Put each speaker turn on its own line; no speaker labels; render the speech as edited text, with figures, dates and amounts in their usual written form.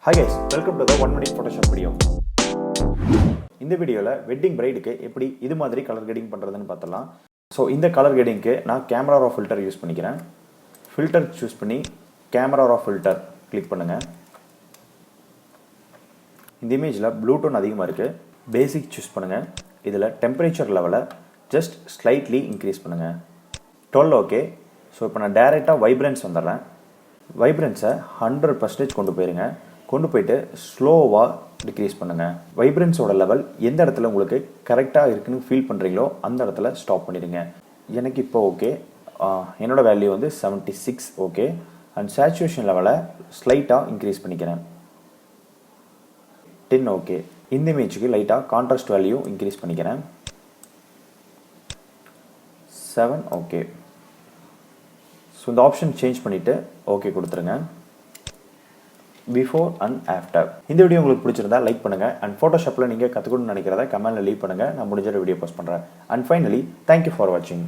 Hi guys, welcome to the 1 minute Photoshop video. இந்த வீடியோல wedding பிரைடுக்கு எப்படி இது மாதிரி கலர் கிரேடிங் பண்றதுன்னு பார்த்தலாம். சோ இந்த கலர் கிரேடிங்க்கு நான் கேமரா ரா ஃபில்டர் யூஸ் பண்ணிக்கிறேன். ஃபில்டர் சூஸ் பண்ணி கேமரா ரா ஃபில்டர் கிளிக் பண்ணுங்க. இந்த இமேஜ்ல ப்ளூ டோன் அதிகமா இருக்கு. பேசிக் சூஸ் பண்ணுங்க. இதுல டெம்பரேச்சர் லெவலை just slightly increase பண்ணுங்க. 12 ஓகே. சோ இப்போ நான் டைரக்ட்டா வைப்ரன்ஸ் வந்தறேன். வைப்ரன்ஸை 100% கொண்டு போயிருங்க. கொண்டு போயிட்டு ஸ்லோவா டிக்ரீஸ் பண்ணுங்க. வைப்ரன்ஸோட லெவல் எந்த இடத்துல உங்களுக்கு கரெக்டா இருக்குன்னு ஃபீல் பண்றீங்களோ அந்த இடத்துல ஸ்டாப் பண்ணிடுங்க. எனக்கு இப்போ ஓகே. என்னோட வேல்யூ வந்து 76 ஓகே. அண்ட் சேச்சுரேஷன் லெவலை ஸ்லைட்டா இன்க்ரீஸ் பண்ணிக்கிறேன். 10 ஓகே. இந்த இமேஜுக்கு லைட்டா கான்ட்ராஸ்ட் வேல்யூ இன்க்ரீஸ் பண்ணிக்கிறேன். 7 ஓகே. ஸோ இந்த ஆப்ஷன் சேஞ்ச் பண்ணிட்டு ஓகே கொடுத்துருங்க. Before and after. இந்த வீடியோ உங்களுக்கு பிடிச்சிருந்தா லைக் பண்ணுங்க. அண்ட் ஃபோட்டோஷாப்பில் நீங்கள் கற்றுக்கணும்னு நினைக்கிறத கமெண்ட்ல லீவ் பண்ணுங்க. நான் முடிஞ்ச வீடியோ போஸ்ட் பண்ணுறேன். அண்ட் ஃபைனலி தேங்க்யூ ஃபார் வாட்சிங்.